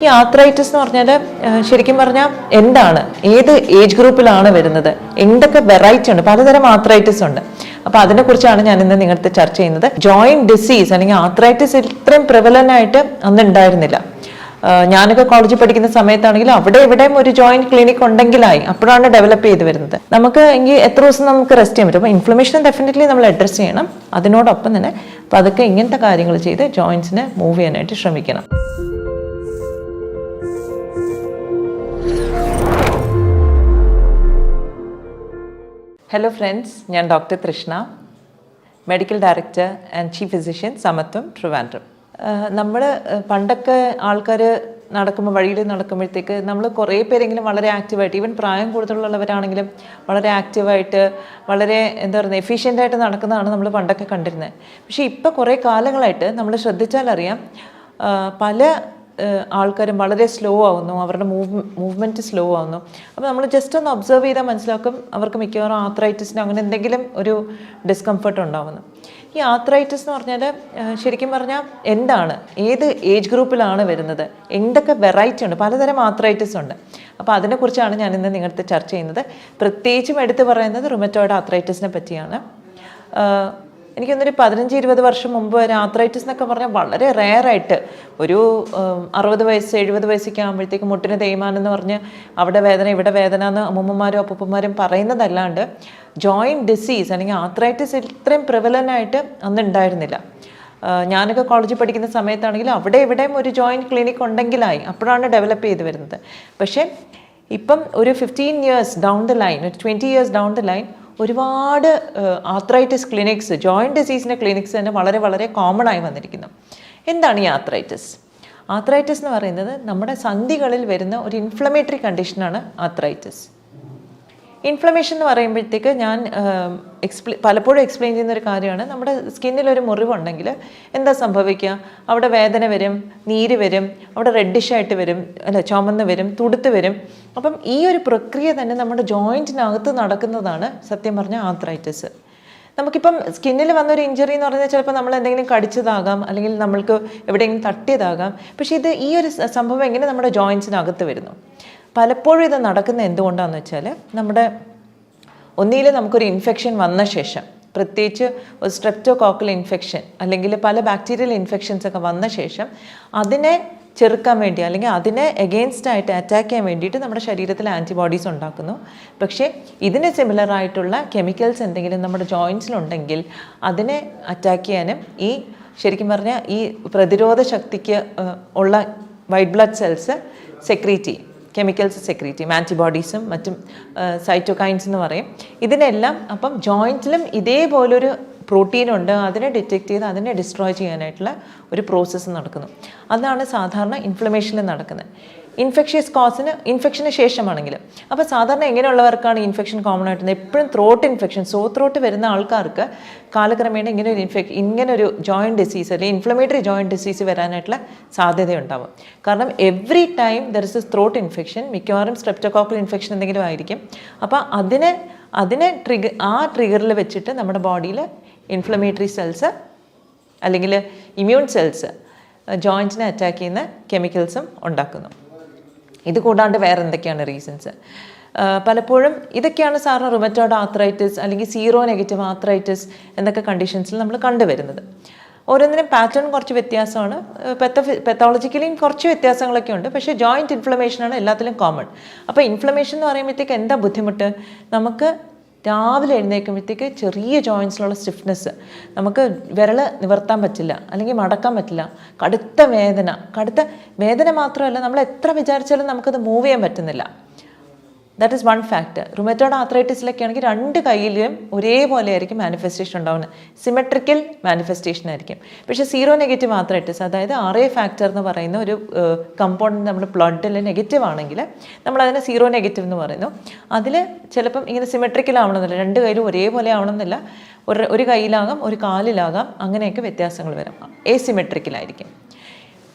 ഈ ആർത്രൈറ്റിസ് എന്ന് പറഞ്ഞാൽ ശരിക്കും പറഞ്ഞാൽ എന്താണ്, ഏത് ഏജ് ഗ്രൂപ്പിലാണ് വരുന്നത്, എന്തൊക്കെ വെറൈറ്റി ഉണ്ട്, പലതരം ആർത്രൈറ്റിസ് ഉണ്ട്. അപ്പൊ അതിനെക്കുറിച്ചാണ് ഞാൻ ഇന്ന് നിങ്ങളുടെ ചർച്ച ചെയ്യുന്നത്. ജോയിന്റ് ഡിസീസ് അല്ലെങ്കിൽ ആർത്രൈറ്റിസ് ഇത്രയും പ്രിവലന്റ് ആയിട്ട് അന്ന് ഉണ്ടായിരുന്നില്ല. ഞാനൊക്കെ കോളേജിൽ പഠിക്കുന്ന സമയത്താണെങ്കിലും അവിടെ ഇവിടെയും ഒരു ജോയിന്റ് ക്ലിനിക് ഉണ്ടെങ്കിലായി, അപ്പോഴാണ് ഡെവലപ്പ് ചെയ്ത് വരുന്നത്. നമുക്ക് എങ്കിൽ എത്ര ദിവസം നമുക്ക് റെസ്റ്റ് ചെയ്യാൻ പറ്റും. അപ്പോൾ ഇൻഫ്ലമേഷൻ ഡെഫിനറ്റ്ലി നമ്മൾ അഡ്രസ് ചെയ്യണം. അതിനോടൊപ്പം തന്നെ അതൊക്കെ ഇങ്ങനത്തെ കാര്യങ്ങൾ ചെയ്ത് ജോയിന്റ്സിനെ മൂവ് ചെയ്യാനായിട്ട് ശ്രമിക്കണം. ഹലോ ഫ്രണ്ട്സ്, ഞാൻ doctor Trishna, medical director and chief physician Samatvam Trivandrum. നമ്മൾ പണ്ടൊക്കെ ആൾക്കാർ നടക്കുമ്പോൾ, വഴിയിൽ നടക്കുമ്പോഴത്തേക്ക് നമ്മൾ കുറേ പേരെങ്കിലും വളരെ ആക്റ്റീവായിട്ട്, ഈവൻ പ്രായം കൂടുതലുള്ളവരാണെങ്കിലും വളരെ ആക്റ്റീവായിട്ട്, വളരെ എന്താ പറയുക, എഫിഷ്യൻ്റായിട്ട് നടക്കുന്നതാണ് നമ്മൾ പണ്ടൊക്കെ കണ്ടിരുന്നത്. പക്ഷേ ഇപ്പോൾ കുറേ കാലങ്ങളായിട്ട് നമ്മൾ ശ്രദ്ധിച്ചാലറിയാം, പല ആൾക്കാരും വളരെ സ്ലോ ആവുന്നു, അവരുടെ മൂവ്മെൻറ്റ് സ്ലോ ആവുന്നു. അപ്പോൾ നമ്മൾ ജസ്റ്റ് ഒന്ന് ഒബ്സർവ് ചെയ്താൽ മനസ്സിലാക്കും അവർക്ക് മിക്കവാറും ആർത്രൈറ്റിസിന് അങ്ങനെ എന്തെങ്കിലും ഒരു ഡിസ്കംഫർട്ട് ഉണ്ടാവുന്നു. ഈ ആർത്രൈറ്റിസ് എന്ന് പറഞ്ഞാൽ ശരിക്കും പറഞ്ഞാൽ എന്താണ്, ഏത് ഏജ് ഗ്രൂപ്പിലാണ് വരുന്നത്, എന്തൊക്കെ വെറൈറ്റി ഉണ്ട്, പലതരം ആർത്രൈറ്റിസ് ഉണ്ട്. അപ്പോൾ അതിനെക്കുറിച്ചാണ് ഞാൻ ഇന്ന് നിങ്ങളുടെ ചർച്ച ചെയ്യുന്നത്. പ്രത്യേകിച്ചും എടുത്തു പറയുന്നത് റുമറ്റോയിഡ് ആർത്രൈറ്റിസിനെ പറ്റിയാണ്. എനിക്കൊന്നൊരു 15-20 വർഷം മുമ്പ് വരെ ആർത്രൈറ്റിസ് എന്നൊക്കെ പറഞ്ഞാൽ വളരെ റെയറായിട്ട്, ഒരു 60 വയസ്സ് 70 വയസ്സൊക്കെ ആകുമ്പോഴത്തേക്ക് മുട്ടിന് തേയ്മാനം എന്ന് പറഞ്ഞ് അവിടെ വേദന ഇവിടെ വേദന എന്ന് അമ്മൂമ്മമാരും അപ്പൂപ്പന്മാരും പറയുന്നതല്ലാണ്ട് ജോയിൻറ്റ് ഡിസീസ് അല്ലെങ്കിൽ ആർത്രൈറ്റിസ് ഇത്രയും പ്രിവലൻ്റ് ആയിട്ട് അന്ന് ഉണ്ടായിരുന്നില്ല. ഞാനൊക്കെ കോളേജിൽ പഠിക്കുന്ന സമയത്താണെങ്കിലും അവിടെ ഇവിടെയും ഒരു ജോയിൻറ്റ് ക്ലിനിക് ഉണ്ടെങ്കിലായി, അപ്പോഴാണ് ഡെവലപ്പ് ചെയ്ത് വരുന്നത്. പക്ഷേ ഇപ്പം ഒരു 15 ഇയേഴ്സ് ഡൗൺ ദ ലൈൻ, ഒരു 20 ഇയേഴ്സ് ഡൗൺ ദ ലൈൻ ഒരുപാട് ആർത്രൈറ്റിസ് ക്ലിനിക്സ്, ജോയിൻറ്റ് ഡിസീസിൻ്റെ ക്ലിനിക്സ് തന്നെ വളരെ വളരെ കോമൺ ആയി വന്നിരിക്കുന്നു. എന്താണ് ഈ ആർത്രൈറ്റിസ്? ആർത്രൈറ്റിസ് എന്ന് പറയുന്നത് നമ്മുടെ സന്ധികളിൽ വരുന്ന ഒരു ഇൻഫ്ലമേറ്ററി കണ്ടീഷനാണ് ആർത്രൈറ്റിസ്. ഇൻഫ്ലമേഷൻ എന്ന് പറയുമ്പോഴത്തേക്ക് ഞാൻ പലപ്പോഴും എക്സ്പ്ലെയിൻ ചെയ്യുന്നൊരു കാര്യമാണ്, നമ്മുടെ സ്കിന്നിലൊരു മുറിവുണ്ടെങ്കിൽ എന്താ സംഭവിക്കുക, അവിടെ വേദന വരും, നീര് വരും, അവിടെ റെഡിഷായിട്ട് വരും, ചുമന്ന് വരും, തുടുത്ത് വരും. അപ്പം ഈ ഒരു പ്രക്രിയ തന്നെ നമ്മുടെ ജോയിൻറ്റിനകത്ത് നടക്കുന്നതാണ് സത്യം പറഞ്ഞാൽ ആർത്രൈറ്റിസ്. നമുക്കിപ്പം സ്കിന്നിൽ വന്നൊരു ഇഞ്ചറി എന്ന് പറയുന്നത് ചിലപ്പോൾ നമ്മൾ എന്തെങ്കിലും കടിച്ചതാകാം, അല്ലെങ്കിൽ നമ്മൾക്ക് എവിടെയെങ്കിലും തട്ടിയതാകാം. പക്ഷേ ഈ ഒരു സംഭവം എങ്ങനെ നമ്മുടെ ജോയിൻറ്റ്സിനകത്ത് വരുന്നു? പലപ്പോഴും ഇത് നടക്കുന്നത് എന്തുകൊണ്ടാണെന്ന് വെച്ചാൽ, നമ്മുടെ ഒന്നിയിൽ നമുക്കൊരു ഇൻഫെക്ഷൻ വന്ന ശേഷം, പ്രത്യേകിച്ച് ഒരു സ്ട്രെപ്റ്റോകോക്കൽ ഇൻഫെക്ഷൻ അല്ലെങ്കിൽ പല ബാക്ടീരിയൽ ഇൻഫെക്ഷൻസ് ഒക്കെ വന്ന ശേഷം അതിനെ ചെറുക്കാൻ വേണ്ടി അല്ലെങ്കിൽ അതിനെ എഗെയിൻസ്റ്റ് ആയിട്ട് അറ്റാക്ക് ചെയ്യാൻ വേണ്ടിയിട്ട് നമ്മുടെ ശരീരത്തിൽ ആൻറ്റിബോഡീസ് ഉണ്ടാക്കുന്നു. പക്ഷേ ഇതിന് സിമിലർ ആയിട്ടുള്ള കെമിക്കൽസ് എന്തെങ്കിലും നമ്മുടെ ജോയിൻറ്റ്സിലുണ്ടെങ്കിൽ അതിനെ അറ്റാക്ക് ചെയ്യാനും ഈ ശരിക്കും പറഞ്ഞാൽ ഈ പ്രതിരോധ ശക്തിക്ക് ഉള്ള വൈറ്റ് ബ്ലഡ് സെൽസ് സെക്രീറ്റ് ചെയ്യും, കെമിക്കൽസ് സെക്രീറ്റ് ചെയ്യും, ആൻറ്റിബോഡീസും മറ്റും സൈറ്റോകൈൻസ് എന്ന് പറയും. ഇതിനെല്ലാം അപ്പം ജോയിൻറ്റിലും ഇതേപോലൊരു പ്രോട്ടീനുണ്ട്, അതിനെ ഡിറ്റക്റ്റ് ചെയ്ത് അതിനെ ഡിസ്ട്രോയ് ചെയ്യാനായിട്ടുള്ള ഒരു പ്രോസസ്സ് നടക്കുന്നു. അതാണ് സാധാരണ ഇൻഫ്ലമേഷനിൽ നടക്കുന്നത്. ഇൻഫെക്ഷ്യസ് കോസിന് ഇൻഫെക്ഷന് ശേഷമാണെങ്കിലും. അപ്പോൾ സാധാരണ എങ്ങനെയുള്ളവർക്കാണ് ഇൻഫെക്ഷൻ കോമൺ ആയിട്ട് എപ്പോഴും ത്രോട്ട് ഇൻഫെക്ഷൻ, ത്രോട്ട് വരുന്ന ആൾക്കാർക്ക് കാലക്രമേണ ഇങ്ങനൊരു ജോയിൻറ്റ് ഡിസീസ് അല്ലെങ്കിൽ ഇൻഫ്ലമേറ്ററി ജോയിൻറ്റ് ഡിസീസ് വരാനായിട്ടുള്ള സാധ്യതയുണ്ടാവും. കാരണം every time there is A throat infection, മിക്കവാറും സ്ട്രെപ്റ്റോകോക്കൽ ഇൻഫെക്ഷൻ എന്തെങ്കിലും ആയിരിക്കും. അപ്പോൾ അതിനെ ട്രിഗറിൽ വെച്ചിട്ട് നമ്മുടെ ബോഡിയിൽ ഇൻഫ്ലമേറ്ററി സെൽസ് അല്ലെങ്കിൽ ഇമ്മ്യൂൺ സെൽസ് ജോയിൻറ്റിനെ അറ്റാക്ക് ചെയ്യുന്ന കെമിക്കൽസും ഉണ്ടാക്കുന്നു. ഇത് കൂടാണ്ട് വേറെ എന്തൊക്കെയാണ് റീസൺസ്? പലപ്പോഴും ഇതൊക്കെയാണ് സാറിന് റുമറ്റോയിഡ് ആർത്രൈറ്റിസ് അല്ലെങ്കിൽ സീറോ നെഗറ്റീവ് ആർത്രൈറ്റിസ് എന്നൊക്കെ കണ്ടീഷൻസിൽ നമ്മൾ കണ്ടുവരുന്നത്. ഓരോന്നിനും പാറ്റേൺ കുറച്ച് വ്യത്യാസമാണ്, പെത്തോളജിക്കലിയും കുറച്ച് വ്യത്യാസങ്ങളൊക്കെ ഉണ്ട്. പക്ഷേ ജോയിൻറ്റ് ഇൻഫ്ലമേഷനാണ് എല്ലാത്തിലും കോമൺ. അപ്പോൾ ഇൻഫ്ലമേഷൻ എന്ന് പറയുമ്പോഴത്തേക്ക് എന്താ ബുദ്ധിമുട്ട്? നമുക്ക് രാവിലെ എഴുന്നേൽക്കുമ്പോഴത്തേക്ക് ചെറിയ ജോയിൻറ്റ്സിലുള്ള സ്റ്റിഫ്നെസ്, നമുക്ക് വിരൽ നിവർത്താൻ പറ്റില്ല അല്ലെങ്കിൽ മടക്കാൻ പറ്റില്ല, കടുത്ത വേദന മാത്രമല്ല, നമ്മൾ എത്ര വിചാരിച്ചാലും നമുക്കത് മൂവ് ചെയ്യാൻ പറ്റുന്നില്ല. That is one factor. Rheumatoid ആർത്രൈറ്റിസിലൊക്കെ ആണെങ്കിൽ 2 കൈയിലും ഒരേപോലെ ആയിരിക്കും മാനിഫെസ്റ്റേഷൻ ഉണ്ടാവുന്നത്, സിമെട്രിക്കൽ മാനിഫെസ്റ്റേഷൻ ആയിരിക്കും. പക്ഷേ സീറോ നെഗറ്റീവ് ആർത്രൈറ്റിസ്, അതായത് RA ഫാക്ടർ എന്ന് പറയുന്ന ഒരു കമ്പോണൻറ്റ് നമ്മുടെ ബ്ലഡിൽ നെഗറ്റീവ് ആണെങ്കിൽ നമ്മളതിനെ സീറോ നെഗറ്റീവ് എന്ന് പറയുന്നു. അതിൽ ചിലപ്പം ഇങ്ങനെ സിമെട്രിക്കൽ ആവണമെന്നില്ല, 2 കൈയിലും ഒരേപോലെ ആവണമെന്നില്ല, ഒരു കൈയിലാകാം, ഒരു കാലിലാകാം, അങ്ങനെയൊക്കെ വ്യത്യാസങ്ങൾ വരാം, എസിമെട്രിക്കലായിരിക്കും.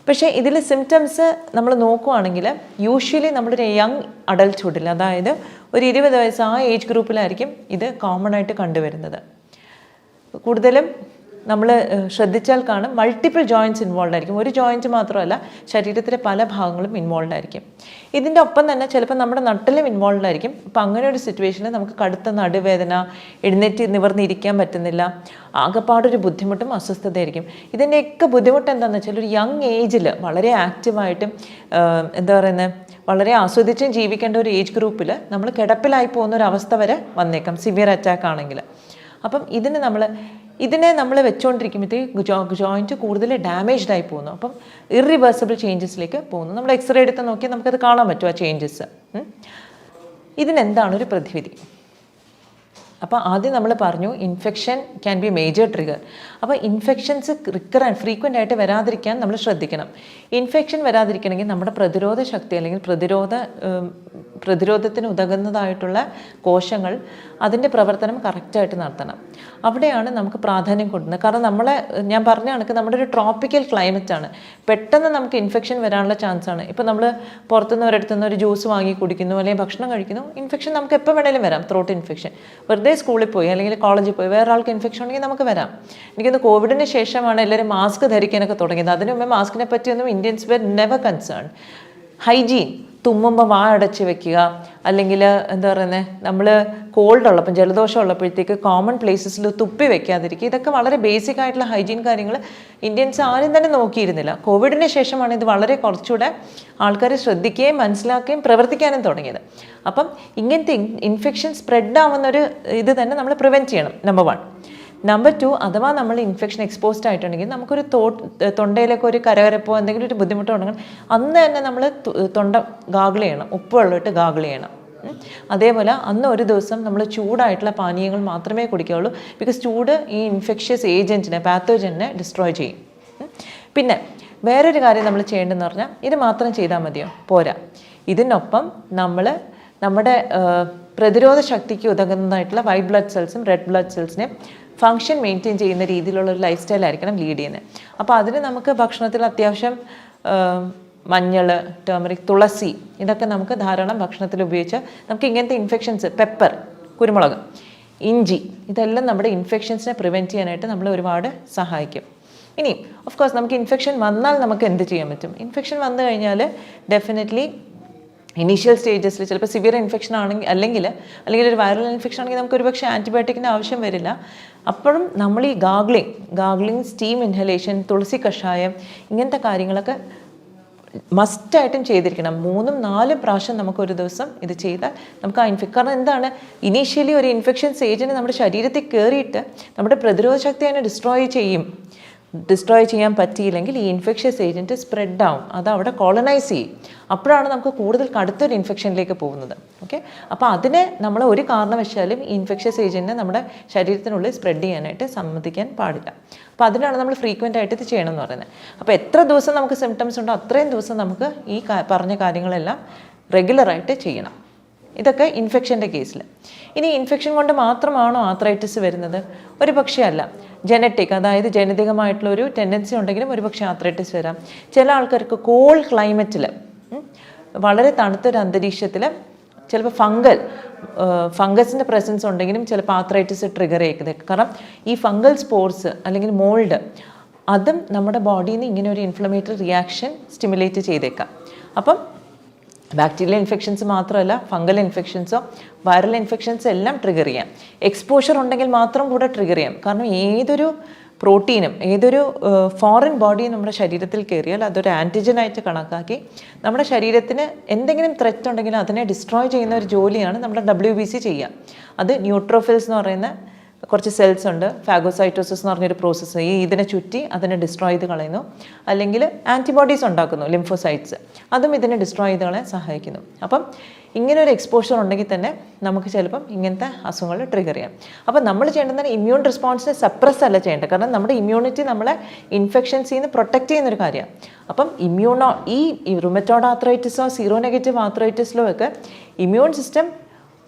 പക്ഷേ ഇതിൽ സിംറ്റംസ് നമ്മൾ നോക്കുവാണെങ്കിൽ യൂഷ്വലി നമ്മളൊരു യങ് അഡൽട്ട്ഹുഡിൽ, അതായത് ഒരു 20 വയസ്സ് ആ ഏജ് ഗ്രൂപ്പിലായിരിക്കും ഇത് കോമൺ ആയിട്ട് കണ്ടുവരുന്നത്. കൂടുതലും നമ്മൾ ശ്രദ്ധിച്ചാൽ കാണും മൾട്ടിപ്പിൾ ജോയിൻറ്റ്സ് ഇൻവോൾവ് ആയിരിക്കും. ഒരു ജോയിൻറ്റ് മാത്രമല്ല, ശരീരത്തിലെ പല ഭാഗങ്ങളും ഇൻവോൾവ് ആയിരിക്കും. ഇതിൻ്റെ ഒപ്പം തന്നെ ചിലപ്പോൾ നമ്മുടെ നട്ടിലും ഇൻവോൾവ് ആയിരിക്കും. അപ്പോൾ അങ്ങനെ ഒരു സിറ്റുവേഷനിൽ നമുക്ക് കടുത്ത നടുവേദന, എഴുന്നേറ്റ് നിവർന്നിരിക്കാൻ പറ്റുന്നില്ല, ആകെപ്പാടൊരു ബുദ്ധിമുട്ടും അസ്വസ്ഥതയായിരിക്കും. ഇതിൻ്റെയൊക്കെ ബുദ്ധിമുട്ട് എന്താണെന്ന് വെച്ചാൽ ഒരു യങ് ഏജിൽ വളരെ ആക്റ്റീവായിട്ടും എന്താ പറയുന്നത്, വളരെ ആസ്വദിച്ചും ജീവിക്കേണ്ട ഒരു ഏജ് ഗ്രൂപ്പിൽ നമ്മൾ കിടപ്പിലായി പോകുന്ന ഒരു അവസ്ഥ വരെ വന്നേക്കാം, സിവിയർ അറ്റാക്ക് ആണെങ്കിൽ. അപ്പം ഇതിനെ നമ്മൾ വെച്ചുകൊണ്ടിരിക്കുമ്പോഴത്തേക്ക് ജോയിൻറ്റ് കൂടുതൽ ഡാമേജ്ഡ് ആയി പോകുന്നു. അപ്പം ഇറിവേഴ്സിബിൾ ചേഞ്ചസിലേക്ക് പോകുന്നു. നമ്മൾ എക്സ്റേ എടുത്ത് നോക്കിയാൽ നമുക്കത് കാണാൻ പറ്റും ആ ചേഞ്ചസ്. ഇതിനെന്താണ് ഒരു പ്രതിവിധി? അപ്പോൾ ആദ്യം നമ്മൾ പറഞ്ഞു infection can be major trigger. അപ്പോൾ ഇൻഫെക്ഷൻസ് ഫ്രീക്വൻ്റ് ആയിട്ട് വരാതിരിക്കാൻ നമ്മൾ ശ്രദ്ധിക്കണം. ഇൻഫെക്ഷൻ വരാതിരിക്കണമെങ്കിൽ നമ്മുടെ പ്രതിരോധ ശക്തി അല്ലെങ്കിൽ പ്രതിരോധത്തിന് ഉതകുന്നതായിട്ടുള്ള കോശങ്ങൾ അതിൻ്റെ പ്രവർത്തനം കറക്റ്റായിട്ട് നടത്തണം. അവിടെയാണ് നമുക്ക് പ്രാധാന്യം കൊടുക്കുന്നത്. കാരണം ഞാൻ പറഞ്ഞ കണക്ക് നമ്മുടെ ഒരു ട്രോപ്പിക്കൽ ക്ലൈമറ്റാണ്. പെട്ടെന്ന് നമുക്ക് ഇൻഫെക്ഷൻ വരാനുള്ള ചാൻസാണ്. ഇപ്പോൾ നമ്മൾ പുറത്തുനിന്ന് ഒരിടത്തുനിന്ന് ഒരു ജ്യൂസ് വാങ്ങി കുടിക്കുന്നു അല്ലെങ്കിൽ ഭക്ഷണം കഴിക്കുന്നു, ഇൻഫെക്ഷൻ നമുക്ക് എപ്പോൾ വേണേലും വരാം. ത്രോട്ട് ഇൻഫെക്ഷൻ വെറുതെ സ്കൂളിൽ പോയി അല്ലെങ്കിൽ കോളേജിൽ പോയി വേറെ ആൾക്ക് ഇൻഫെക്ഷൻ ഉണ്ടെങ്കിൽ നമുക്ക് വരാം. എനിക്കൊന്ന് കോവിഡിന് ശേഷമാണ് എല്ലാവരും മാസ്ക് ധരിക്കാനൊക്കെ തുടങ്ങിയത്. അതിനു മുമ്പേ മാസ്കിനെ പറ്റിയൊന്നും Indians were never concern. Hygiene, തുമ്മുമ്പോൾ വാ അടച്ച് വെക്കുക, അല്ലെങ്കിൽ എന്താ പറയുന്നത്, നമ്മൾ കോൾഡ് ഉള്ളപ്പം ജലദോഷം ഉള്ളപ്പോഴത്തേക്ക് കോമൺ പ്ലേസസിൽ തുപ്പി വെക്കാതിരിക്കുക. ഇതൊക്കെ വളരെ ബേസിക് ആയിട്ടുള്ള ഹൈജീൻ കാര്യങ്ങൾ ഇന്ത്യൻസ് ആരും തന്നെ നോക്കിയിരുന്നില്ല. കോവിഡിന് ശേഷമാണ് ഇത് വളരെ കുറച്ചുകൂടെ ആൾക്കാർ ശ്രദ്ധിക്കുകയും മനസ്സിലാക്കുകയും പ്രവർത്തിക്കാനും തുടങ്ങിയത്. അപ്പം ഇങ്ങനത്തെ ഇൻഫെക്ഷൻ സ്പ്രെഡ് ആവുന്നൊരു ഇത് തന്നെ നമ്മൾ പ്രിവെൻറ്റ് ചെയ്യണം, നമ്പർ 1. നമ്പർ 2, അഥവാ നമ്മൾ ഇൻഫെക്ഷൻ എക്സ്പോസ്ഡ് ആയിട്ടുണ്ടെങ്കിൽ നമുക്കൊരു തൊണ്ടയിലൊക്കെ ഒരു കരകരപ്പോ എന്തെങ്കിലും ഒരു ബുദ്ധിമുട്ടോ ഉണ്ടെങ്കിൽ അന്ന് തന്നെ നമ്മൾ തൊണ്ട ഗാഗിൾ ചെയ്യണം, ഉപ്പ് വെള്ളമിട്ട് ഗാഗിൾ ചെയ്യണം. അതേപോലെ അന്ന് ഒരു ദിവസം നമ്മൾ ചൂടായിട്ടുള്ള പാനീയങ്ങൾ മാത്രമേ കുടിക്കുകയുള്ളൂ. ബിക്കോസ് ചൂട് ഈ ഇൻഫെക്ഷ്യസ് ഏജൻറ്റിനെ, പാത്തോജനെ ഡിസ്ട്രോയ് ചെയ്യും. പിന്നെ വേറൊരു കാര്യം നമ്മൾ ചെയ്യേണ്ടതെന്ന് പറഞ്ഞാൽ ഇത് മാത്രം ചെയ്താൽ മതിയോ? പോരാ. ഇതിനൊപ്പം നമ്മുടെ പ്രതിരോധ ശക്തിക്ക് ഉതകുന്നതായിട്ടുള്ള വൈറ്റ് ബ്ലഡ് സെൽസും റെഡ് ബ്ലഡ് സെൽസിനെ ഫങ്ഷൻ മെയിൻറ്റെയിൻ ചെയ്യുന്ന രീതിയിലുള്ള ഒരു ലൈഫ് സ്റ്റൈൽ ആയിരിക്കണം ലീഡ് ചെയ്യുന്നത്. അപ്പോൾ അതിന് നമുക്ക് ഭക്ഷണത്തിൽ അത്യാവശ്യം മഞ്ഞൾ, ടേമറിക്, തുളസി ഇതൊക്കെ നമുക്ക് ധാരാളം ഭക്ഷണത്തിൽ ഉപയോഗിച്ച് നമുക്ക് ഇങ്ങനത്തെ ഇൻഫെക്ഷൻസ്, പെപ്പർ, കുരുമുളക്, ഇഞ്ചി, ഇതെല്ലാം നമ്മുടെ ഇൻഫെക്ഷൻസിനെ പ്രിവെൻറ്റ് ചെയ്യാനായിട്ട് നമ്മൾ ഒരുപാട് സഹായിക്കും. ഇനി ഓഫ് കോഴ്സ് നമുക്ക് ഇൻഫെക്ഷൻ വന്നാൽ നമുക്ക് എന്ത് ചെയ്യാൻ പറ്റും? ഇൻഫെക്ഷൻ വന്നു കഴിഞ്ഞാൽ ഡെഫിനറ്റ്ലി ഇനീഷ്യൽ സ്റ്റേജസിൽ ചിലപ്പോൾ സിവിയർ ഇൻഫെക്ഷൻ അല്ലെങ്കിൽ ഒരു വൈറൽ ഇൻഫെക്ഷൻ ആണെങ്കിൽ നമുക്ക് ഒരുപക്ഷെ ആൻറ്റിബയോട്ടിക്കിൻ്റെ ആവശ്യം വരില്ല. അപ്പോഴും നമ്മൾ ഈ ഗാഗ്ലിംഗ്, സ്റ്റീം ഇൻഹലേഷൻ, തുളസി കഷായം ഇങ്ങനത്തെ കാര്യങ്ങളൊക്കെ മസ്റ്റായിട്ടും ചെയ്തിരിക്കണം. 3-4 പ്രാവശ്യം നമുക്കൊരു ദിവസം ഇത് ചെയ്താൽ നമുക്ക് ആ കാരണം എന്താണ്, ഇനീഷ്യലി ഒരു ഇൻഫെക്ഷൻ സ്റ്റേജിന് നമ്മുടെ ശരീരത്തിൽ കയറിയിട്ട് നമ്മുടെ പ്രതിരോധ ശക്തി അതിനെ ഡിസ്ട്രോയ് ചെയ്യാൻ പറ്റിയില്ലെങ്കിൽ ഈ ഇൻഫെക്ഷ്യസ് ഏജൻറ്റ് സ്പ്രെഡ് ആവും, അത് അവിടെ കോളനൈസ് ചെയ്യും. അപ്പോഴാണ് നമുക്ക് കൂടുതൽ കടുത്തൊരു ഇൻഫെക്ഷനിലേക്ക് പോകുന്നത്. ഓക്കെ, അപ്പോൾ അതിനെ നമ്മൾ ഒരു കാരണവശാലും ഈ ഇൻഫെക്ഷ്യസ് ഏജൻറ്റിനെ നമ്മുടെ ശരീരത്തിനുള്ളിൽ സ്പ്രെഡ് ചെയ്യാനായിട്ട് സമ്മതിക്കാൻ പാടില്ല. അപ്പോൾ അതിനാണ് നമ്മൾ ഫ്രീക്വൻ്റ് ആയിട്ട് ഇത് ചെയ്യണം എന്ന് പറയുന്നത്. അപ്പോൾ എത്ര ദിവസം നമുക്ക് സിംറ്റംസ് ഉണ്ടോ അത്രയും ദിവസം നമുക്ക് ഈ പറഞ്ഞ കാര്യങ്ങളെല്ലാം റെഗുലറായിട്ട് ചെയ്യണം. ഇതൊക്കെ ഇൻഫെക്ഷൻ്റെ കേസിൽ. ഇനി ഇൻഫെക്ഷൻ കൊണ്ട് മാത്രമാണോ ആർത്രൈറ്റിസ് വരുന്നത്? ഒരു പക്ഷേ അല്ല. ജനറ്റിക്, അതായത് ജനിതകമായിട്ടുള്ള ഒരു ടെൻഡൻസി ഉണ്ടെങ്കിലും ഒരു പക്ഷേ ആർത്രൈറ്റിസ് വരാം. ചില ആൾക്കാർക്ക് കോൾഡ് ക്ലൈമറ്റിൽ, വളരെ തണുത്തൊരു അന്തരീക്ഷത്തിൽ ചിലപ്പോൾ ഫംഗസിൻ്റെ പ്രസൻസ് ഉണ്ടെങ്കിലും ചിലപ്പോൾ ആർത്രൈറ്റിസ് ട്രിഗർ ചെയ്തേക്കും. കാരണം ഈ ഫംഗൽ സ്പോർസ് അല്ലെങ്കിൽ മോൾഡ് അതും നമ്മുടെ ബോഡിയിൽ നിന്ന് ഇങ്ങനെ ഒരു ഇൻഫ്ലമേറ്ററി റിയാക്ഷൻ സ്റ്റിമുലേറ്റ് ചെയ്തേക്കാം. അപ്പം ബാക്ടീരിയൽ ഇൻഫെക്ഷൻസ് മാത്രമല്ല, ഫംഗൽ ഇൻഫെക്ഷൻസോ വൈറൽ ഇൻഫെക്ഷൻസ് എല്ലാം ട്രിഗർ ചെയ്യാം. എക്സ്പോഷർ ഉണ്ടെങ്കിൽ മാത്രം കൂടെ ട്രിഗർ ചെയ്യാം. കാരണം ഏതൊരു പ്രോട്ടീനും ഏതൊരു ഫോറിൻ ബോഡിയും നമ്മുടെ ശരീരത്തിൽ കയറിയാൽ അതൊരു ആൻറ്റിജനായിട്ട് കണക്കാക്കി നമ്മുടെ ശരീരത്തിന് എന്തെങ്കിലും ത്രെറ്റ് ഉണ്ടെങ്കിൽ അതിനെ ഡിസ്ട്രോയ് ചെയ്യുന്ന ഒരു ജോലിയാണ് നമ്മുടെ WBC ചെയ്യുക. അത് ന്യൂട്രോഫിൽസ് എന്ന് പറയുന്ന കുറച്ച് സെൽസ് ഉണ്ട്, ഫാഗോസൈറ്റോസിസ് എന്ന് പറഞ്ഞൊരു പ്രോസസ്സ് ഇതിനെ ചുറ്റി അതിനെ ഡിസ്ട്രോയ് ചെയ്ത് കളയുന്നു. അല്ലെങ്കിൽ ആൻറ്റിബോഡീസ് ഉണ്ടാക്കുന്നു, ലിംഫോസൈറ്റ്സ്, അതും ഇതിനെ ഡിസ്ട്രോയ് ചെയ്ത് കളയാൻ സഹായിക്കുന്നു. അപ്പം ഇങ്ങനെ ഒരു എക്സ്പോഷർ ഉണ്ടെങ്കിൽ തന്നെ നമുക്ക് ചിലപ്പം ഇങ്ങനത്തെ അസുഖങ്ങൾ ട്രിഗർ ചെയ്യാം. അപ്പം നമ്മൾ ചെയ്യേണ്ടത് ഇമ്മ്യൂൺ റെസ്പോൺസിനെ സപ്രസ് അല്ല ചെയ്യേണ്ടത്. കാരണം നമ്മുടെ ഇമ്മ്യൂണിറ്റി നമ്മളെ ഇൻഫെക്ഷൻസിൽ നിന്ന് പ്രൊട്ടക്റ്റ് ചെയ്യുന്നൊരു കാര്യമാണ്. അപ്പം ഈ റുമറ്റോയ്ഡ് ആർത്രൈറ്റിസോ സീറോ നെഗറ്റീവ് ആർത്രൈറ്റിസിലോ ഒക്കെ ഇമ്മ്യൂൺ സിസ്റ്റം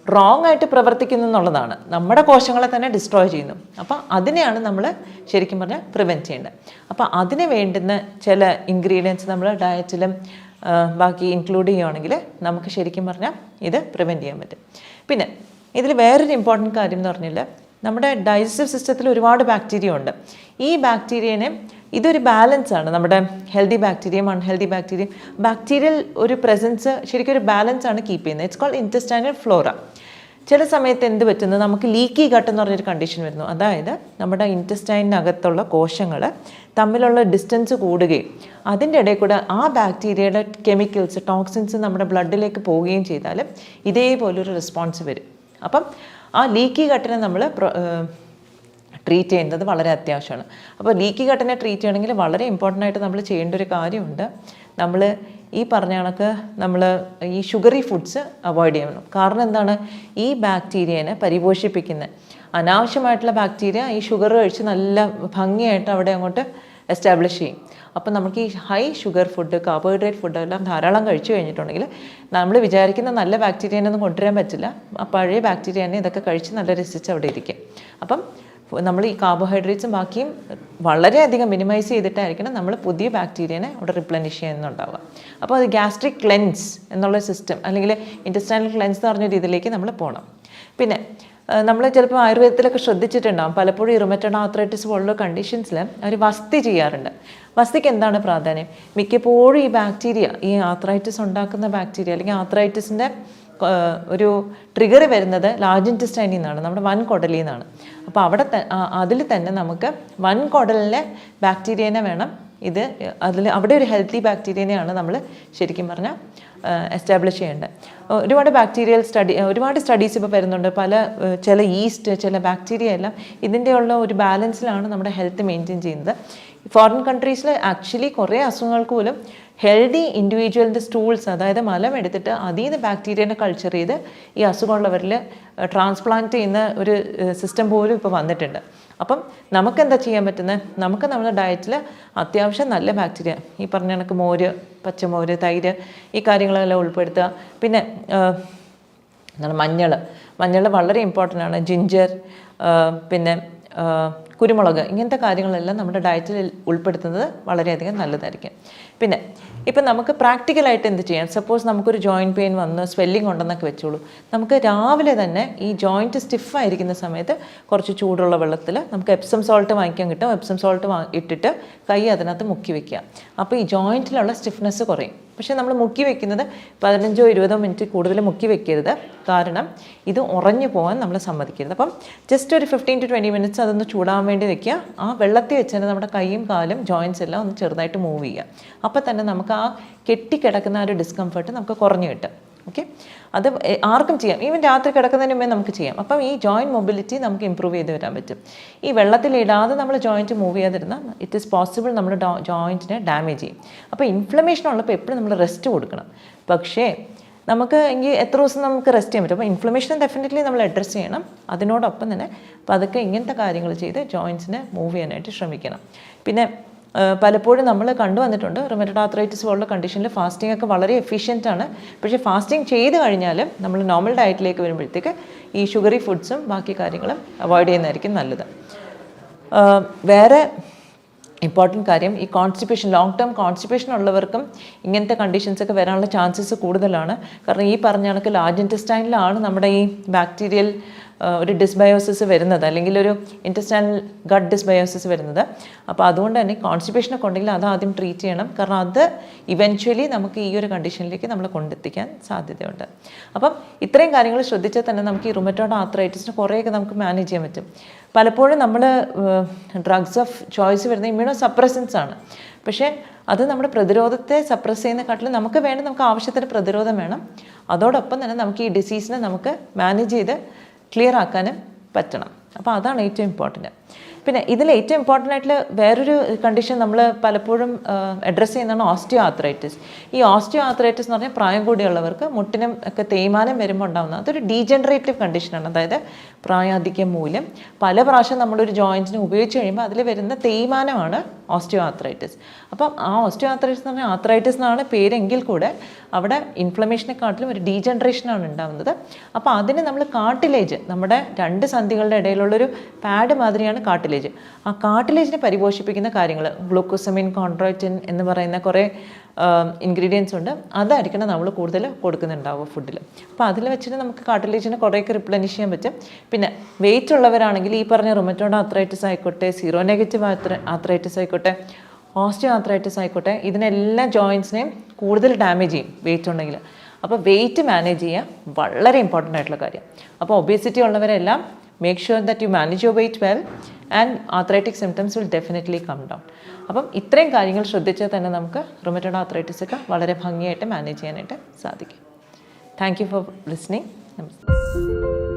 റോങ് ആയിട്ട് പ്രവർത്തിക്കുന്നു എന്നുള്ളതാണ്, നമ്മുടെ കോശങ്ങളെ തന്നെ ഡിസ്ട്രോയ് ചെയ്യുന്നു. അപ്പോൾ അതിനെയാണ് നമ്മൾ ശരിക്കും പറഞ്ഞാൽ പ്രിവെൻറ്റ് ചെയ്യേണ്ടത്. അപ്പോൾ അതിന് വേണ്ടുന്ന ചില ഇൻഗ്രീഡിയൻസ് നമ്മൾ ഡയറ്റിലും ബാക്കി ഇൻക്ലൂഡ് ചെയ്യുകയാണെങ്കിൽ നമുക്ക് ശരിക്കും പറഞ്ഞാൽ ഇത് പ്രിവെൻറ്റ് ചെയ്യാൻ പറ്റും. പിന്നെ ഇതിൽ വേറൊരു ഇമ്പോർട്ടൻറ്റ് കാര്യം എന്ന് പറഞ്ഞാൽ നമ്മുടെ ഡൈജസ്റ്റീവ് സിസ്റ്റത്തിൽ ഒരുപാട് ബാക്ടീരിയ ഉണ്ട്. ഈ ബാക്ടീരിയനെ ഇതൊരു ബാലൻസാണ്, നമ്മുടെ ഹെൽത്തി ബാക്ടീരിയയും അൺഹെൽത്തി ബാക്ടീരിയയും ബാക്ടീരിയൽ ഒരു പ്രസൻസ് ശരിക്കും ഒരു ബാലൻസ് ആണ് കീപ്പ് ചെയ്യുന്നത്. It's called intestinal flora. ചില സമയത്ത് എന്ത് പറ്റുന്നു, നമുക്ക് ലീക്കി ഗട്ട് എന്ന് പറഞ്ഞൊരു കണ്ടീഷൻ വരുന്നു. അതായത് നമ്മുടെ ഇൻറ്റസ്റ്റൈനകത്തുള്ള കോശങ്ങൾ തമ്മിലുള്ള ഡിസ്റ്റൻസ് കൂടുകയും അതിൻ്റെ ഇടയിൽ കൂടെ ആ ബാക്ടീരിയയുടെ കെമിക്കൽസ് ടോക്സിൻസ് നമ്മുടെ ബ്ലഡിലേക്ക് പോവുകയും ചെയ്താൽ ഇതേപോലൊരു റെസ്പോൺസ് വരും. അപ്പം ആ ലീക്കി ഗട്ടിനെ നമ്മൾ ട്രീറ്റ് ചെയ്യുന്നത് വളരെ അത്യാവശ്യമാണ്. അപ്പോൾ ലീക്കി ഗട്ടിനെ ട്രീറ്റ് ചെയ്യണമെങ്കിൽ വളരെ ഇമ്പോർട്ടൻ്റ് ആയിട്ട് നമ്മൾ ചെയ്യേണ്ട ഒരു കാര്യമുണ്ട്. നമ്മൾ ഈ പറഞ്ഞ കണക്ക് നമ്മൾ ഈ ഷുഗറി ഫുഡ്സ് അവോയ്ഡ് ചെയ്യണം. കാരണം എന്താണ്, ഈ ബാക്ടീരിയനെ പരിപോഷിപ്പിക്കുന്ന അനാവശ്യമായിട്ടുള്ള ബാക്ടീരിയ ഈ ഷുഗർ കഴിച്ച് നല്ല ഭംഗിയായിട്ട് അവിടെ അങ്ങോട്ട് എസ്റ്റാബ്ലിഷ് ചെയ്യും. അപ്പം നമുക്ക് ഈ high sugar food, carbohydrate food എല്ലാം ധാരാളം കഴിച്ചു കഴിഞ്ഞിട്ടുണ്ടെങ്കിൽ നമ്മൾ വിചാരിക്കുന്ന നല്ല ബാക്ടീരിയനൊന്നും കൊണ്ടുവരാൻ പറ്റില്ല. ആ പഴയ ബാക്ടീരിയനെ ഇതൊക്കെ കഴിച്ച് നല്ല രസിച്ച് അവിടെ ഇരിക്കും. അപ്പം നമ്മൾ ഈ കാർബോഹൈഡ്രേറ്റ്സും ബാക്കിയും വളരെയധികം മിനിമൈസ് ചെയ്തിട്ടായിരിക്കണം നമ്മൾ പുതിയ ബാക്ടീരിയനെ അവിടെ റിപ്ലനിഷ് ചെയ്യുന്നുണ്ടാവുക. അപ്പോൾ അത് ഗ്യാസ്ട്രിക് ക്ലെൻസ് എന്നുള്ള സിസ്റ്റം അല്ലെങ്കിൽ ഇൻറ്റസ്റ്റൈനൽ ക്ലെൻസ് എന്ന് പറഞ്ഞ രീതിയിലേക്ക് നമ്മൾ പോകണം. പിന്നെ നമ്മൾ ചിലപ്പോൾ ആയുർവേദത്തിലൊക്കെ ശ്രദ്ധിച്ചിട്ടുണ്ടാകും, പലപ്പോഴും ഈ റുമറ്റോയ്ഡ് ആർത്രൈറ്റിസ് പോലുള്ള കണ്ടീഷൻസിൽ അവർ വസ്തി ചെയ്യാറുണ്ട്. വസ്തിക്ക് എന്താണ് പ്രാധാന്യം? മിക്കപ്പോഴും ഈ ബാക്ടീരിയ, ഈ ആർത്രൈറ്റിസ് ഉണ്ടാക്കുന്ന ബാക്ടീരിയ അല്ലെങ്കിൽ ആർത്രൈറ്റിസിൻ്റെ ഒരു ട്രിഗർ വരുന്നത് ലാർജ് ഇൻറ്റസ്റ്റൈനിൽ നിന്നാണ്, നമ്മുടെ വൻകുടലിൽ നിന്നാണ്. അപ്പോൾ അതിൽ തന്നെ നമുക്ക് വൻകുടലിലെ ബാക്ടീരിയനെ വേണം അവിടെ ഒരു ഹെൽത്തി ബാക്ടീരിയനെയാണ് നമ്മൾ ശരിക്കും പറഞ്ഞാൽ എസ്റ്റാബ്ലിഷ് ചെയ്യേണ്ടത്. ഒരുപാട് സ്റ്റഡീസ് ഇപ്പോൾ വരുന്നുണ്ട്. ചില ഈസ്റ്റ്, ചില ബാക്ടീരിയ എല്ലാം ഇതിൻ്റെയുള്ള ഒരു ബാലൻസിലാണ് നമ്മുടെ ഹെൽത്ത് മെയിൻറ്റെയിൻ ചെയ്യുന്നത്. ഫോറിൻ കൺട്രീസിൽ ആക്ച്വലി കുറേ അസുഖങ്ങൾക്ക് പോലും ഹെൽത്തി ഇൻഡിവിജ്വലിൻ്റെ സ്റ്റൂൾസ്, അതായത് മലം എടുത്തിട്ട് അതിൽ നിന്ന് ബാക്ടീരിയനെ കൾച്ചർ ചെയ്ത് ഈ അസുഖമുള്ളവരിൽ ട്രാൻസ്പ്ലാന്റ് ചെയ്യുന്ന ഒരു സിസ്റ്റം പോലും ഇപ്പോൾ വന്നിട്ടുണ്ട്. അപ്പം നമുക്കെന്താ ചെയ്യാൻ പറ്റുന്നത്? നമുക്ക് നമ്മുടെ ഡയറ്റിൽ അത്യാവശ്യം നല്ല ബാക്ടീരിയ, ഈ പറഞ്ഞ കണക്ക് മോര്, പച്ചമോര്, തൈര്, ഈ കാര്യങ്ങളെല്ലാം ഉൾപ്പെടുത്തുക. പിന്നെ മഞ്ഞൾ വളരെ ഇമ്പോർട്ടൻ്റ് ആണ്. ജിഞ്ചർ, പിന്നെ കുരുമുളക്, ഇങ്ങനത്തെ കാര്യങ്ങളെല്ലാം നമ്മുടെ ഡയറ്റിൽ ഉൾപ്പെടുത്തുന്നത് വളരെയധികം നല്ലതായിരിക്കും. പിന്നെ ഇപ്പം നമുക്ക് പ്രാക്ടിക്കലായിട്ട് എന്ത് ചെയ്യാം? സപ്പോസ് നമുക്കൊരു ജോയിൻറ്റ് പെയിൻ വന്ന് സ്വെല്ലിംഗ് ഉണ്ടെന്നൊക്കെ വെച്ചോളൂ. നമുക്ക് രാവിലെ തന്നെ ഈ ജോയിൻറ്റ് സ്റ്റിഫായിരിക്കുന്ന സമയത്ത് കുറച്ച് ചൂടുള്ള വെള്ളത്തിൽ നമുക്ക് എപ്സം സോൾട്ട് വാങ്ങിക്കാൻ കിട്ടും. എപ്സം സോൾട്ട് ഇട്ടിട്ട് കൈ അതിനകത്ത് മുക്കി വയ്ക്കുക. അപ്പോൾ ഈ ജോയിൻറ്റിലുള്ള സ്റ്റിഫ്നെസ് കുറയും. പക്ഷേ നമ്മൾ മുക്കി വയ്ക്കുന്നത് 15-20 മിനിറ്റ് കൂടുതൽ മുക്കി വെക്കരുത്. കാരണം ഇത് ഉറഞ്ഞു പോകാൻ നമ്മൾ സമ്മതിക്കരുത്. അപ്പം ജസ്റ്റ് ഒരു 15-20 മിനിറ്റ്സ് അതൊന്ന് ചൂടാൻ വേണ്ടി വെക്കുക. ആ വെള്ളത്തിൽ വെച്ച് തന്നെ നമ്മുടെ കൈയും കാലും ജോയിൻറ്റ്സ് എല്ലാം ഒന്ന് ചെറുതായിട്ട് മൂവ് ചെയ്യുക. അപ്പോൾ തന്നെ നമുക്ക് ആ കെട്ടിക്കിടക്കുന്ന ഒരു ഡിസ്കംഫർട്ട് നമുക്ക് കുറഞ്ഞു കിട്ടും. ഓക്കെ, അത് ആർക്കും ചെയ്യാം. ഈവൻ രാത്രി കിടക്കുന്നതിന് മുമ്പേ നമുക്ക് ചെയ്യാം. അപ്പം ഈ ജോയിൻറ്റ് മൊബിലിറ്റി നമുക്ക് ഇമ്പ്രൂവ് ചെയ്ത് വരാൻ പറ്റും. ഈ വെള്ളത്തിലിടാതെ നമ്മൾ ജോയിൻറ്റ് മൂവ് ചെയ്യാതിരുന്നാൽ ഇറ്റ് ഈസ് പോസിബിൾ നമ്മൾ ജോയിൻറ്റിനെ ഡാമേജ് ചെയ്യും. അപ്പോൾ ഇൻഫ്ലമേഷൻ ഉള്ളപ്പോൾ എപ്പോഴും നമ്മൾ റെസ്റ്റ് കൊടുക്കണം. പക്ഷേ നമുക്ക് എത്ര ദിവസം നമുക്ക് റെസ്റ്റ് ചെയ്യാൻ പറ്റും? അപ്പോൾ ഇൻഫ്ലമേഷൻ ഡെഫിനറ്റ്ലി നമ്മൾ അഡ്രസ്സ് ചെയ്യണം. അതിനോടൊപ്പം തന്നെ അതൊക്കെ ഇങ്ങനത്തെ കാര്യങ്ങൾ ചെയ്ത് ജോയിൻറ്റ്സിനെ മൂവ് ചെയ്യാനായിട്ട് ശ്രമിക്കണം. പിന്നെ പലപ്പോഴും നമ്മൾ കണ്ടുവന്നിട്ടുണ്ട് റുമറ്റോയ്ഡ് ആർത്രൈറ്റിസ് പോലുള്ള കണ്ടീഷനിൽ ഫാസ്റ്റിംഗ് ഒക്കെ വളരെ എഫിഷ്യൻ്റ് ആണ്. പക്ഷേ ഫാസ്റ്റിംഗ് ചെയ്ത് കഴിഞ്ഞാലും നമ്മൾ നോർമൽ ഡയറ്റിലേക്ക് വരുമ്പോഴത്തേക്ക് ഈ ഷുഗറി ഫുഡ്സും ബാക്കി കാര്യങ്ങളും അവോയ്ഡ് ചെയ്യുന്നതായിരിക്കും നല്ലത്. വേറെ ഇമ്പോർട്ടൻറ്റ് കാര്യം, ഈ കോൺസ്റ്റിപ്പേഷൻ, ലോങ് ടേം കോൺസ്റ്റിപ്പേഷൻ ഉള്ളവർക്കും ഇങ്ങനത്തെ കണ്ടീഷൻസൊക്കെ വരാനുള്ള ചാൻസസ് കൂടുതലാണ്. കാരണം ഈ പറഞ്ഞ കണക്ക് ലാർജ് ഇൻറ്റസ്റ്റൈനിലാണ് നമ്മുടെ ഈ ബാക്ടീരിയൽ ഒരു ഡിസ്ബയോസിസ് വരുന്നത്, അല്ലെങ്കിൽ ഒരു ഇൻറ്റസ്റ്റൈനൽ ഗട്ട് ഡിസ്ബയോസിസ് വരുന്നത്. അപ്പോൾ അതുകൊണ്ട് തന്നെ കോൺസ്റ്റിപ്പേഷനൊക്കെ ഉണ്ടെങ്കിൽ അത് ആദ്യം ട്രീറ്റ് ചെയ്യണം. കാരണം അത് ഇവൻച്വലി നമുക്ക് ഈ ഒരു കണ്ടീഷനിലേക്ക് നമ്മൾ കൊണ്ടെത്തിക്കാൻ സാധ്യതയുണ്ട്. അപ്പം ഇത്രയും കാര്യങ്ങൾ ശ്രദ്ധിച്ചാൽ തന്നെ നമുക്ക് ഈ റുമറ്റോയ്ഡ് ആർത്രൈറ്റിസിന് കുറേയൊക്കെ നമുക്ക് മാനേജ് ചെയ്യാൻ പറ്റും. പലപ്പോഴും നമ്മൾ ഡ്രഗ്സ് ഓഫ് ചോയ്സ് വരുന്ന ഇമ്മ്യൂണോ സപ്രസൻസ് ആണ്. പക്ഷേ അത് നമ്മുടെ പ്രതിരോധത്തെ സപ്രസ് ചെയ്യുന്നതിനെക്കാട്ടിലും നമുക്ക് ആവശ്യത്തിന് പ്രതിരോധം വേണം. അതോടൊപ്പം തന്നെ നമുക്ക് ഈ ഡിസീസിനെ നമുക്ക് മാനേജ് ചെയ്ത് ക്ലിയർ ആക്കാനും പറ്റണം. അപ്പോൾ അതാണ് ഏറ്റവും ഇമ്പോർട്ടൻറ്റ്. പിന്നെ ഇതിൽ ഏറ്റവും ഇമ്പോർട്ടൻ്റ് ആയിട്ടുള്ള വേറൊരു കണ്ടീഷൻ നമ്മൾ പലപ്പോഴും അഡ്രസ്സ് ചെയ്യുന്നതാണ് ഓസ്റ്റിയോ ആർത്രൈറ്റിസ്. ഈ ഓസ്റ്റിയോ ആർത്രൈറ്റിസ് എന്ന് പറഞ്ഞാൽ പ്രായം കൂടിയുള്ളവർക്ക് മുട്ടിനും ഒക്കെ തേയ്മാനം വരുമ്പോൾ ഉണ്ടാകുന്ന അതൊരു ഡീജനറേറ്റീവ് കണ്ടീഷനാണ്. അതായത് പ്രായാധിക്യം മൂലം പല പ്രാവശ്യം നമ്മളൊരു ജോയിൻറ്റിനെ ഉപയോഗിച്ച് കഴിയുമ്പോൾ അതിൽ വരുന്ന തേയ്മാനമാണ് ഓസ്റ്റിയോ ആർത്രൈറ്റിസ്. അപ്പം ആ ഓസ്റ്റിയോ ആർത്രൈറ്റിസ് എന്ന് പറഞ്ഞാൽ ആർത്രൈറ്റിസ് എന്നാണ് പേരെങ്കിൽ കൂടെ അവിടെ ഇൻഫ്ലമേഷനെക്കാട്ടിലും ഒരു ഡീജനറേഷനാണ് ഉണ്ടാകുന്നത്. അപ്പോൾ അതിന് നമ്മൾ കാർട്ടിലേജ്, നമ്മുടെ രണ്ട് സന്ധികളുടെ ഇടയിലുള്ളൊരു പാഡ് മാതിരിയാണ് കാർട്ടിലേജ്. ആ കാർട്ടിലേജിനെ പരിപോഷിപ്പിക്കുന്ന കാര്യങ്ങൾ ഗ്ലൂക്കോസമിൻ, കോൺട്രോയിറ്റിൻ എന്ന് പറയുന്ന കുറേ ഇൻഗ്രീഡിയൻസ് ഉണ്ട്, അതായിരിക്കണം നമ്മൾ കൂടുതൽ കൊടുക്കുന്നുണ്ടാവുക ഫുഡിൽ. അപ്പോൾ അതിൽ വെച്ചിട്ട് നമുക്ക് കാർട്ടിലേജിനെ കുറേയൊക്കെ റിപ്ലനിഷ് ചെയ്യാൻ പറ്റും. പിന്നെ വെയിറ്റ് ഉള്ളവരാണെങ്കിൽ ഈ പറഞ്ഞ റുമറ്റോയ്ഡ് ആർത്രൈറ്റിസ് ആയിക്കോട്ടെ, സീറോ നെഗറ്റീവ് ആർത്രൈറ്റിസ് ആയിക്കോട്ടെ, ഓസ്റ്റിയോ ആർത്രൈറ്റിസ് ആയിക്കോട്ടെ, ഇതിനെല്ലാം ജോയിൻസിനെയും കൂടുതൽ ഡാമേജ് ചെയ്യും വെയിറ്റ് ഉണ്ടെങ്കിൽ. അപ്പോൾ വെയിറ്റ് മാനേജ് ചെയ്യുക വളരെ ഇമ്പോർട്ടൻ്റ് ആയിട്ടുള്ള കാര്യം. അപ്പോൾ ഒബേസിറ്റി ഉള്ളവരെല്ലാം make sure that you manage your weight well and arthritic symptoms will definitely come down. അപ്പം ഇത്രയും കാര്യങ്ങൾ ശ്രദ്ധിച്ചാൽ തന്നെ നമുക്ക് റുമറ്റോയ്ഡ് ആർത്രൈറ്റിസ് ഒക്കെ വളരെ ഭംഗിയായിട്ട് മാനേജ് ചെയ്യാനായിട്ട് സാധിക്കും. Thank you for listening. നമസ്കാരം.